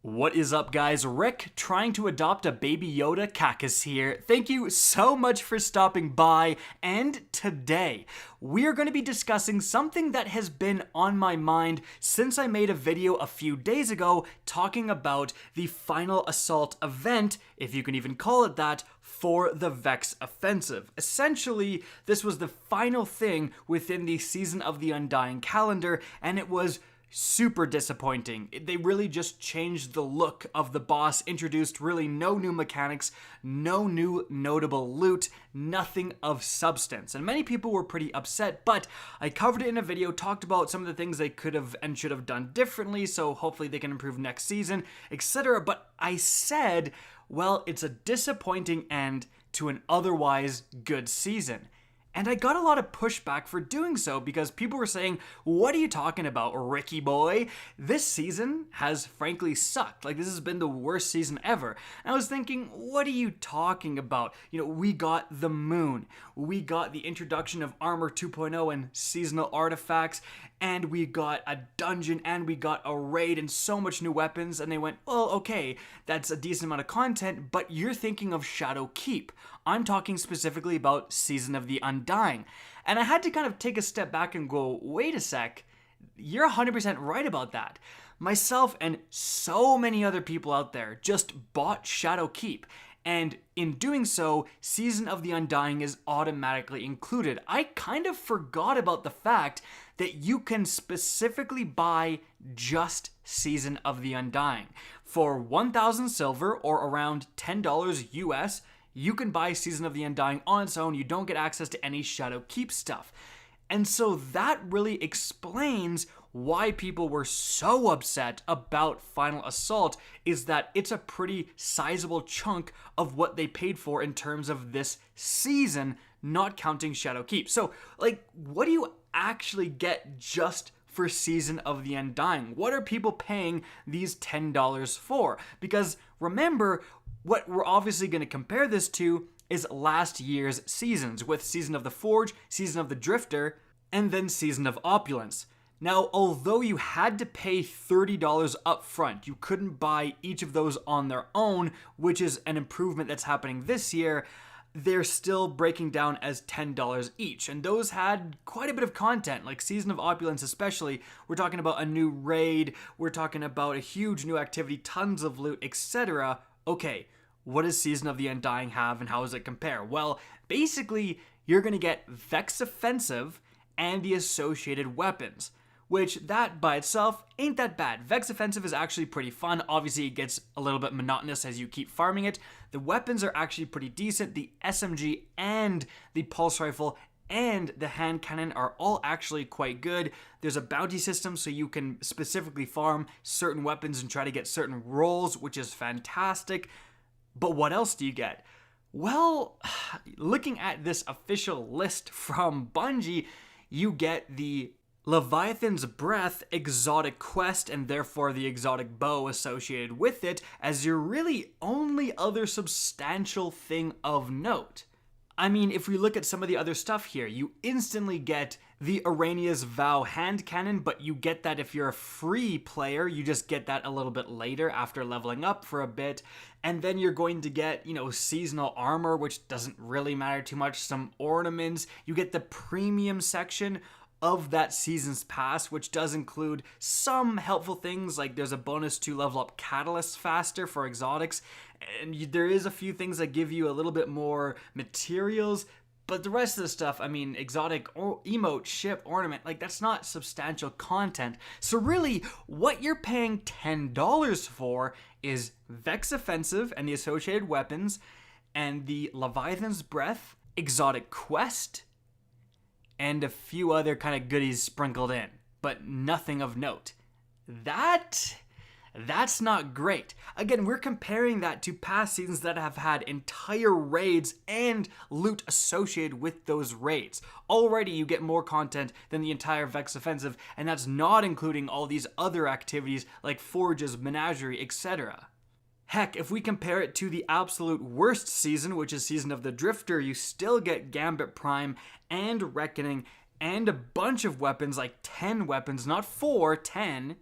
What is up, guys? Rick trying to adopt a baby Yoda. Kackis here. Thank you so much for stopping by, and today we're going to be discussing something that has been on my mind since I made a video a few days ago talking about the final assault event, if you can even call it that, for the Vex Offensive. Essentially, this was the final thing within the Season of the Undying calendar, and it was super disappointing. They really just changed the look of the boss, introduced really no new mechanics, no new notable loot, nothing of substance. And many people were pretty upset, but I covered it in a video, talked about some of the things they could have and should have done differently, so hopefully they can improve next season, etc. But I said, well, it's a disappointing end to an otherwise good season. And I got a lot of pushback for doing so because people were saying, what are you talking about, Ricky boy? This season has frankly sucked. Like, this has been the worst season ever. And I was thinking, what are you talking about? You know, we got the moon. We got the introduction of Armor 2.0 and seasonal artifacts. And we got a dungeon and we got a raid and so much new weapons. And they went, well, okay, that's a decent amount of content, but you're thinking of Shadowkeep. I'm talking specifically about Season of the Undying. And I had to kind of take a step back and go, wait a sec, you're 100% right about that. Myself and so many other people out there just bought Shadowkeep. And in doing so, Season of the Undying is automatically included. I kind of forgot about the fact that you can specifically buy just Season of the Undying. For 1,000 silver or around $10 US, you can buy Season of the Undying on its own. You don't get access to any Shadowkeep stuff. And so that really explains why people were so upset about Final Assault, is that it's a pretty sizable chunk of what they paid for in terms of this season, not counting Shadowkeep. So, like, what do you actually get just for Season of the Undying? What are people paying these $10 for? Because remember, what we're obviously going to compare this to is last year's seasons, with Season of the Forge, Season of the Drifter, and then Season of Opulence. Now, although you had to pay $30 up front, you couldn't buy each of those on their own, which is an improvement that's happening this year. They're still breaking down as $10 each, and those had quite a bit of content, like Season of Opulence especially. We're talking about a new raid, we're talking about a huge new activity, tons of loot, etc. Okay, what does Season of the Undying have and how does it compare? Well, basically, you're going to get Vex Offensive and the associated weapons, which that by itself ain't that bad. Vex Offensive is actually pretty fun. Obviously, it gets a little bit monotonous as you keep farming it. The weapons are actually pretty decent. The SMG and the pulse rifle and the hand cannon are all actually quite good. There's a bounty system, so you can specifically farm certain weapons and try to get certain rolls, which is fantastic. But what else do you get? Well, looking at this official list from Bungie, you get the Leviathan's Breath exotic quest, and therefore the exotic bow associated with it, as your really only other substantial thing of note. I mean, if we look at some of the other stuff here, you instantly get the Arania's Vow hand cannon, but you get that if you're a free player. You just get that a little bit later after leveling up for a bit. And then you're going to get, seasonal armor, which doesn't really matter too much, some ornaments. You get the premium section of that season's pass, which does include some helpful things, like there's a bonus to level up catalysts faster for exotics, and there is a few things that give you a little bit more materials, but the rest of the stuff, I mean, exotic or emote, ship, ornament, like that's not substantial content. So really, what you're paying $10 for is Vex Offensive and the associated weapons, and the Leviathan's Breath exotic quest, and a few other kind of goodies sprinkled in, but nothing of note. That's not great. Again, we're comparing that to past seasons that have had entire raids and loot associated with those raids. Already you get more content than the entire Vex Offensive, and that's not including all these other activities like Forges, Menagerie, etc. Heck, if we compare it to the absolute worst season, which is Season of the Drifter, you still get Gambit Prime and Reckoning and a bunch of weapons, like 10 weapons, not 4, 10.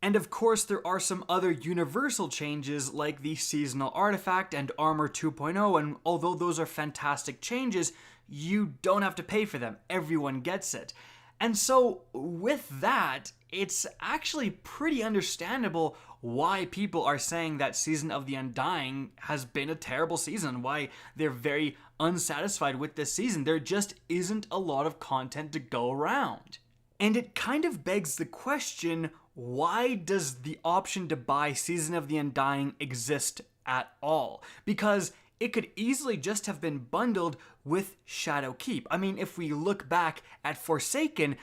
And of course, there are some other universal changes like the seasonal artifact and armor 2.0, and although those are fantastic changes, you don't have to pay for them. Everyone gets it. And so with that, it's actually pretty understandable why people are saying that Season of the Undying has been a terrible season, why they're very unsatisfied with this season. There just isn't a lot of content to go around. And it kind of begs the question, why does the option to buy Season of the Undying exist at all? Because it could easily just have been bundled with Shadowkeep. I mean, if we look back at Forsaken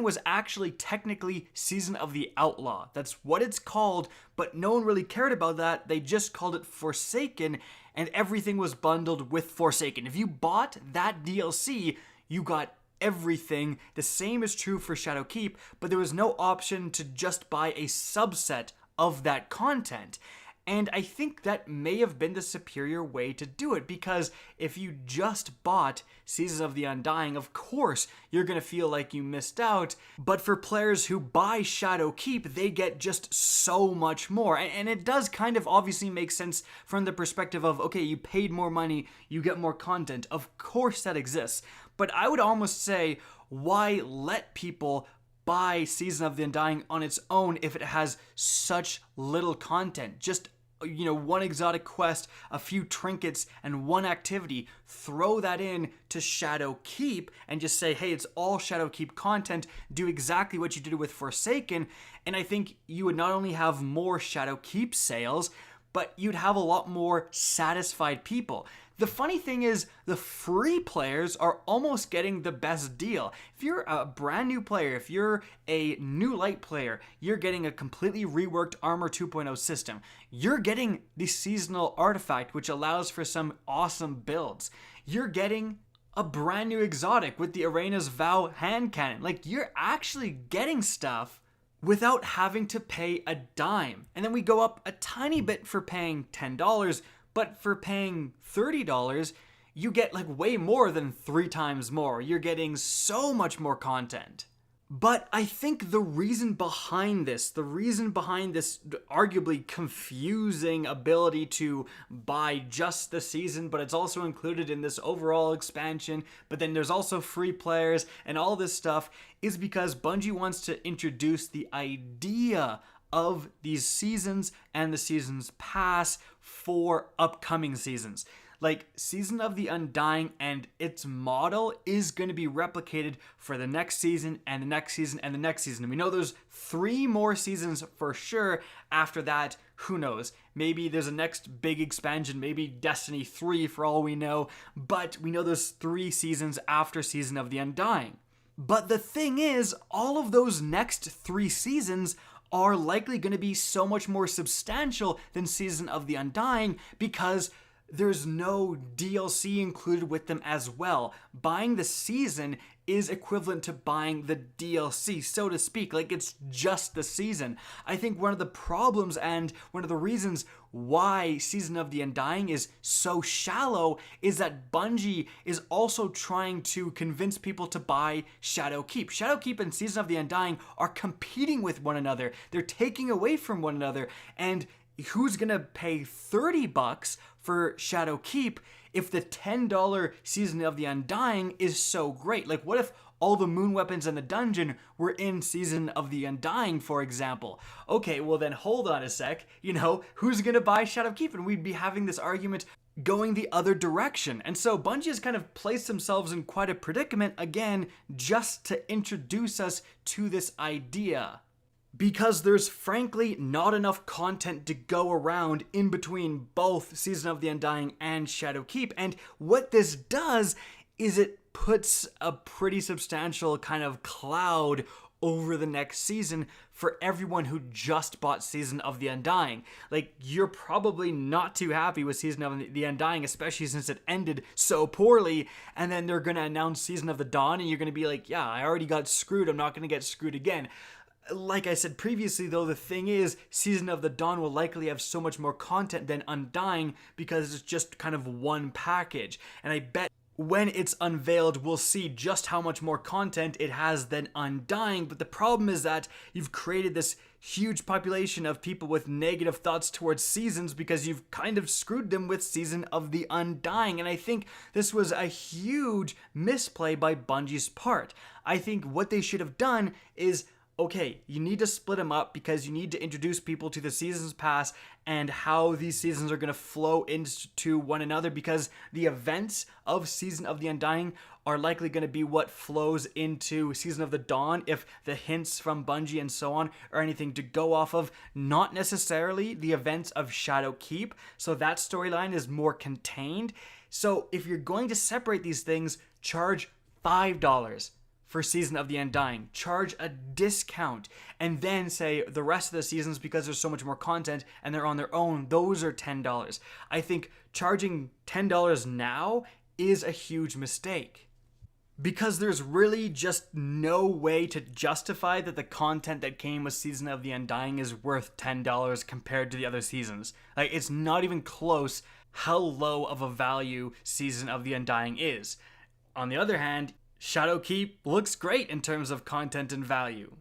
was actually technically Season of the Outlaw. That's what it's called, but no one really cared about that. They just called it Forsaken, and everything was bundled with Forsaken. If you bought that DLC, you got everything. The same is true for Shadowkeep, but there was no option to just buy a subset of that content. And I think that may have been the superior way to do it, because if you just bought Season of the Undying, of course you're going to feel like you missed out. But for players who buy Shadowkeep, they get just so much more. And it does kind of obviously make sense from the perspective of, okay, you paid more money, you get more content. Of course that exists. But I would almost say, why let people buy Season of the Undying on its own if it has such little content? Just, one exotic quest, a few trinkets, and one activity. Throw that in to Shadowkeep and just say, hey, it's all Shadowkeep content. Do exactly what you did with Forsaken. And I think you would not only have more Shadowkeep sales, but you'd have a lot more satisfied people. The funny thing is, the free players are almost getting the best deal. If you're a brand new player, if you're a new light player, you're getting a completely reworked Armor 2.0 system. You're getting the seasonal artifact, which allows for some awesome builds. You're getting a brand new exotic with the Arena's Vow hand cannon. Like, you're actually getting stuff without having to pay a dime. And then we go up a tiny bit for paying $10, but for paying $30, you get like way more than 3 times more. You're getting so much more content. But I think the reason behind this arguably confusing ability to buy just the season, but it's also included in this overall expansion, but then there's also free players and all this stuff, is because Bungie wants to introduce the idea of these seasons and the seasons pass for upcoming seasons. Like, Season of the Undying and its model is going to be replicated for the next season and the next season and the next season. And we know there's 3 more seasons for sure. After that, who knows? Maybe there's a next big expansion, maybe Destiny 3 for all we know. But we know there's 3 seasons after Season of the Undying. But the thing is, all of those next 3 seasons are likely going to be so much more substantial than Season of the Undying, because there's no DLC included with them as well. Buying the season is equivalent to buying the DLC, so to speak. Like, it's just the season. I think one of the problems and one of the reasons why Season of the Undying is so shallow is that Bungie is also trying to convince people to buy Shadowkeep. Shadowkeep and Season of the Undying are competing with one another. They're taking away from one another, and who's gonna pay $30 for Shadowkeep if the $10 Season of the Undying is so great? Like, what if all the moon weapons in the dungeon were in Season of the Undying, for example? Okay, well then hold on a sec. Who's gonna buy Shadowkeep? And we'd be having this argument going the other direction. And so Bungie has kind of placed themselves in quite a predicament, again, just to introduce us to this idea. Because there's frankly not enough content to go around in between both Season of the Undying and Shadowkeep. And what this does is it puts a pretty substantial kind of cloud over the next season for everyone who just bought Season of the Undying. Like, you're probably not too happy with Season of the Undying, especially since it ended so poorly, and then they're gonna announce Season of the Dawn, and you're gonna be like, yeah, I already got screwed, I'm not gonna get screwed again. Like I said previously, though, the thing is, Season of the Dawn will likely have so much more content than Undying because it's just kind of one package. And I bet when it's unveiled, we'll see just how much more content it has than Undying. But the problem is that you've created this huge population of people with negative thoughts towards seasons because you've kind of screwed them with Season of the Undying. And I think this was a huge misplay by Bungie's part. I think what they should have done is, okay, you need to split them up because you need to introduce people to the Seasons Pass and how these seasons are going to flow into one another, because the events of Season of the Undying are likely going to be what flows into Season of the Dawn if the hints from Bungie and so on are anything to go off of, not necessarily the events of Shadowkeep. So that storyline is more contained. So if you're going to separate these things, charge $5 for Season of the Undying, charge a discount, and then say the rest of the seasons, because there's so much more content and they're on their own, those are $10. I think charging $10 now is a huge mistake, because there's really just no way to justify that the content that came with Season of the Undying is worth $10 compared to the other seasons. Like, it's not even close how low of a value Season of the Undying is. On the other hand, Shadowkeep looks great in terms of content and value.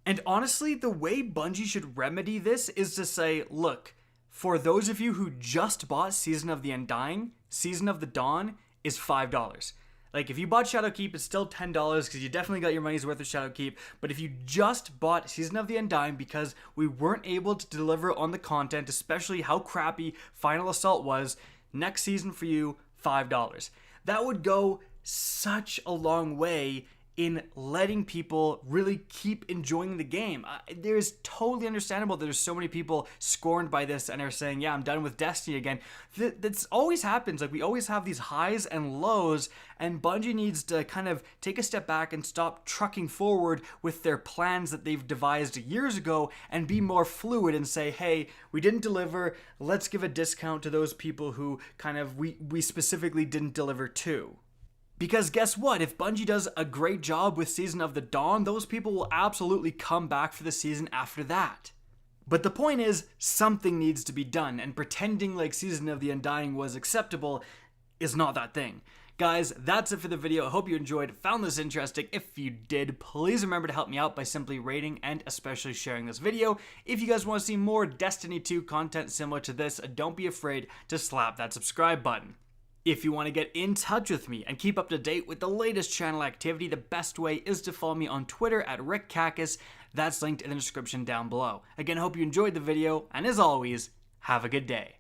And honestly, the way Bungie should remedy this is to say, look, for those of you who just bought Season of the Undying, Season of the Dawn is $5. Like, if you bought Shadowkeep, it's still $10 because you definitely got your money's worth of Shadowkeep. But if you just bought Season of the Undying because we weren't able to deliver on the content, especially how crappy Final Assault was, next season for you, $5. That would go such a long way in letting people really keep enjoying the game. There's totally understandable that there's so many people scorned by this and are saying, yeah, I'm done with Destiny again. That's always happens. Like, we always have these highs and lows, and Bungie needs to kind of take a step back and stop trucking forward with their plans that they've devised years ago and be more fluid and say, hey, we didn't deliver, let's give a discount to those people who kind of we specifically didn't deliver to. Because guess what? If Bungie does a great job with Season of the Dawn, those people will absolutely come back for the season after that. But the point is, something needs to be done, and pretending like Season of the Undying was acceptable is not that thing. Guys, that's it for the video. I hope you enjoyed, found this interesting. If you did, please remember to help me out by simply rating and especially sharing this video. If you guys want to see more Destiny 2 content similar to this, don't be afraid to slap that subscribe button. If you want to get in touch with me and keep up to date with the latest channel activity, the best way is to follow me on Twitter at RickKackis. That's linked in the description down below. Again, I hope you enjoyed the video, and as always, have a good day.